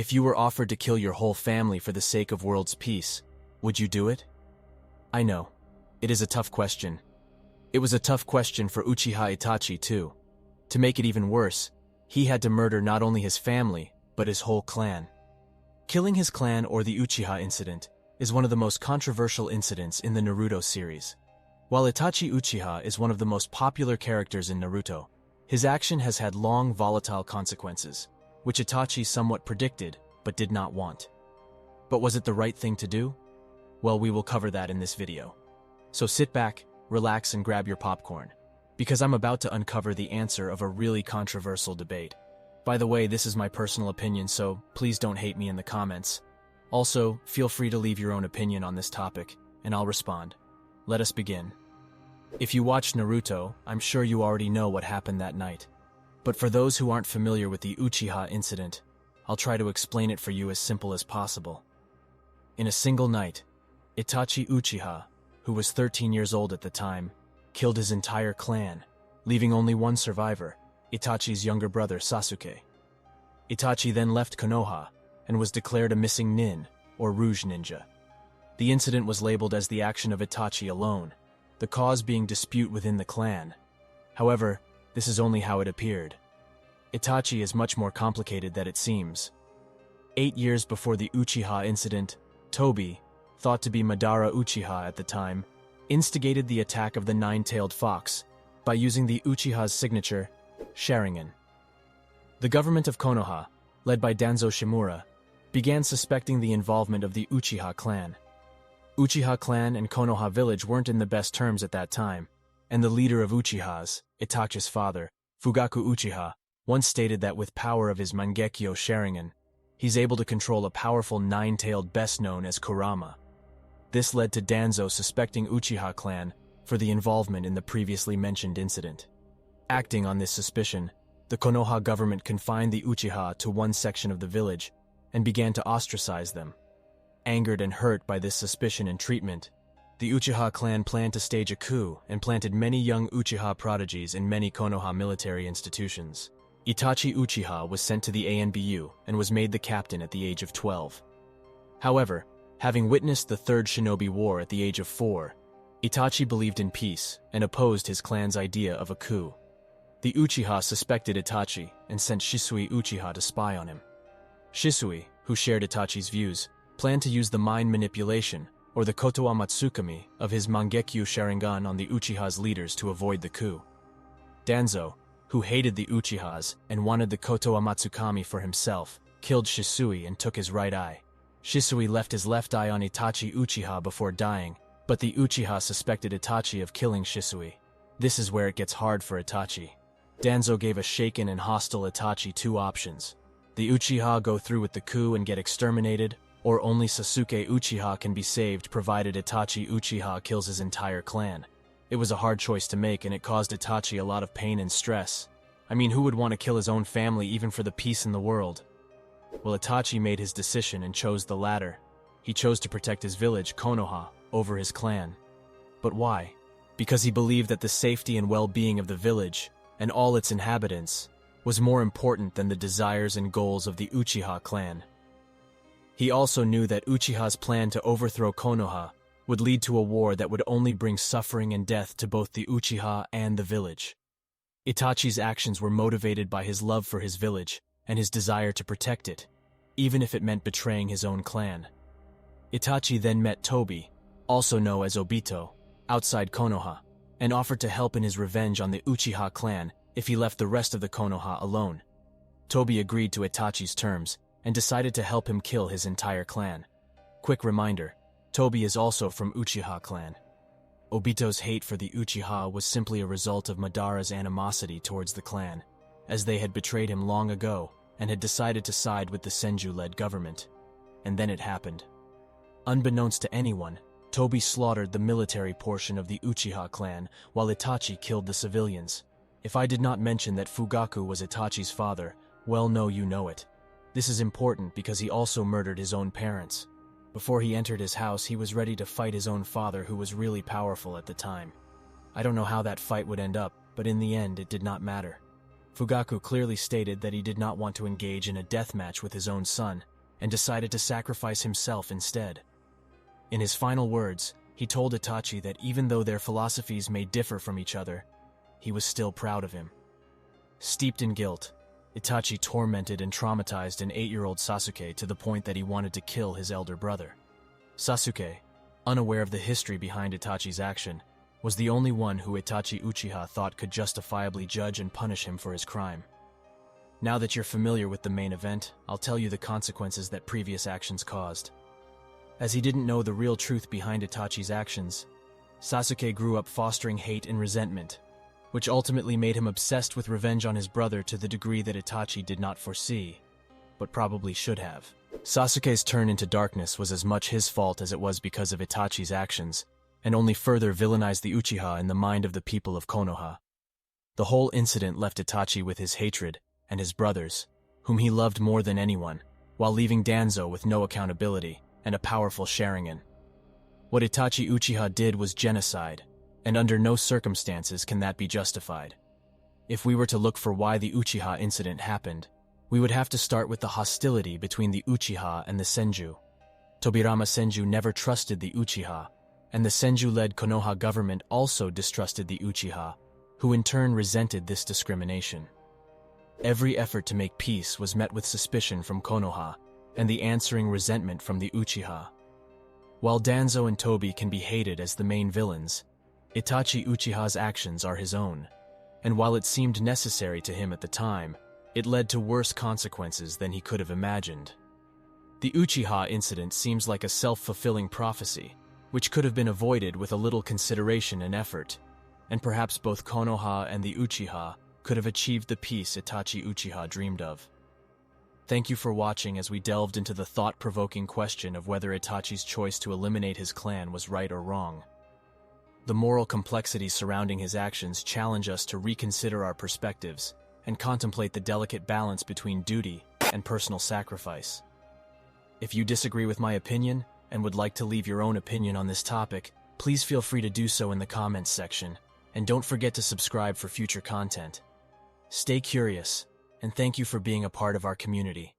If you were offered to kill your whole family for the sake of world's peace, would you do it? I know. It is a tough question. It was a tough question for Uchiha Itachi too. To make it even worse, he had to murder not only his family, but his whole clan. Killing his clan, or the Uchiha incident, is one of the most controversial incidents in the Naruto series. While Itachi Uchiha is one of the most popular characters in Naruto, his action has had long, volatile consequences, which Itachi somewhat predicted but did not want. But was it the right thing to do? Well, we will cover that in this video. So sit back, relax, and grab your popcorn, because I'm about to uncover the answer of a really controversial debate. By the way, this is my personal opinion, so please don't hate me in the comments. Also, feel free to leave your own opinion on this topic, and I'll respond. Let us begin. If you watched Naruto, I'm sure you already know what happened that night. But for those who aren't familiar with the Uchiha incident, I'll try to explain it for you as simple as possible. In a single night, Itachi Uchiha, who was 13 years old at the time, killed his entire clan, leaving only one survivor, Itachi's younger brother Sasuke. Itachi then left Konoha and was declared a missing nin, or rouge ninja. The incident was labeled as the action of Itachi alone, the cause being dispute within the clan. However, this is only how it appeared. Itachi is much more complicated than it seems. 8 years before the Uchiha incident, Tobi, thought to be Madara Uchiha at the time, instigated the attack of the nine-tailed fox by using the Uchiha's signature, Sharingan. The government of Konoha, led by Danzo Shimura, began suspecting the involvement of the Uchiha clan. Uchiha clan and Konoha village weren't in the best terms at that time, and the leader of Uchihas, Itachi's father, Fugaku Uchiha, once stated that with power of his Mangekyo Sharingan, he's able to control a powerful nine-tailed best known as Kurama. This led to Danzo suspecting Uchiha clan for the involvement in the previously mentioned incident. Acting on this suspicion, the Konoha government confined the Uchiha to one section of the village and began to ostracize them. Angered and hurt by this suspicion and treatment, the Uchiha clan planned to stage a coup and planted many young Uchiha prodigies in many Konoha military institutions. Itachi Uchiha was sent to the ANBU and was made the captain at the age of 12. However, having witnessed the Third Shinobi War at the age of 4, Itachi believed in peace and opposed his clan's idea of a coup. The Uchiha suspected Itachi and sent Shisui Uchiha to spy on him. Shisui, who shared Itachi's views, planned to use the mind manipulation, or the Kotoa Matsukami, of his Mangekyo Sharingan on the Uchiha's leaders to avoid the coup. Danzo, who hated the Uchihas and wanted the Kotoa Matsukami for himself, killed Shisui and took his right eye. Shisui left his left eye on Itachi Uchiha before dying, but the Uchiha suspected Itachi of killing Shisui. This is where it gets hard for Itachi. Danzo gave a shaken and hostile Itachi two options. The Uchiha go through with the coup and get exterminated, or only Sasuke Uchiha can be saved provided Itachi Uchiha kills his entire clan. It was a hard choice to make, and it caused Itachi a lot of pain and stress. I mean, who would want to kill his own family even for the peace in the world? Well, Itachi made his decision and chose the latter. He chose to protect his village, Konoha, over his clan. But why? Because he believed that the safety and well-being of the village, and all its inhabitants, was more important than the desires and goals of the Uchiha clan. He also knew that Uchiha's plan to overthrow Konoha would lead to a war that would only bring suffering and death to both the Uchiha and the village. Itachi's actions were motivated by his love for his village and his desire to protect it, even if it meant betraying his own clan. Itachi then met Tobi, also known as Obito, outside Konoha, and offered to help in his revenge on the Uchiha clan if he left the rest of the Konoha alone. Tobi agreed to Itachi's terms and decided to help him kill his entire clan. Quick reminder, Tobi is also from Uchiha clan. Obito's hate for the Uchiha was simply a result of Madara's animosity towards the clan, as they had betrayed him long ago and had decided to side with the Senju-led government. And then it happened. Unbeknownst to anyone, Tobi slaughtered the military portion of the Uchiha clan while Itachi killed the civilians. If I did not mention that Fugaku was Itachi's father, well, no, you know it. This is important because he also murdered his own parents. Before he entered his house, he was ready to fight his own father, who was really powerful at the time. I don't know how that fight would end up, but in the end, it did not matter. Fugaku clearly stated that he did not want to engage in a death match with his own son and decided to sacrifice himself instead. In his final words, he told Itachi that even though their philosophies may differ from each other, he was still proud of him. Steeped in guilt, Itachi tormented and traumatized an 8-year-old Sasuke to the point that he wanted to kill his elder brother. Sasuke, unaware of the history behind Itachi's action, was the only one who Itachi Uchiha thought could justifiably judge and punish him for his crime. Now that you're familiar with the main event, I'll tell you the consequences that previous actions caused. As he didn't know the real truth behind Itachi's actions, Sasuke grew up fostering hate and resentment, which ultimately made him obsessed with revenge on his brother to the degree that Itachi did not foresee, but probably should have. Sasuke's turn into darkness was as much his fault as it was because of Itachi's actions, and only further villainized the Uchiha in the mind of the people of Konoha. The whole incident left Itachi with his hatred and his brothers, whom he loved more than anyone, while leaving Danzo with no accountability and a powerful Sharingan. What Itachi Uchiha did was genocide, and under no circumstances can that be justified. If we were to look for why the Uchiha incident happened, we would have to start with the hostility between the Uchiha and the Senju. Tobirama Senju never trusted the Uchiha, and the Senju-led Konoha government also distrusted the Uchiha, who in turn resented this discrimination. Every effort to make peace was met with suspicion from Konoha, and the answering resentment from the Uchiha. While Danzo and Tobi can be hated as the main villains, Itachi Uchiha's actions are his own, and while it seemed necessary to him at the time, it led to worse consequences than he could have imagined. The Uchiha incident seems like a self-fulfilling prophecy, which could have been avoided with a little consideration and effort, and perhaps both Konoha and the Uchiha could have achieved the peace Itachi Uchiha dreamed of. Thank you for watching as we delved into the thought-provoking question of whether Itachi's choice to eliminate his clan was right or wrong. The moral complexities surrounding his actions challenge us to reconsider our perspectives and contemplate the delicate balance between duty and personal sacrifice. If you disagree with my opinion and would like to leave your own opinion on this topic, please feel free to do so in the comments section, and don't forget to subscribe for future content. Stay curious, and thank you for being a part of our community.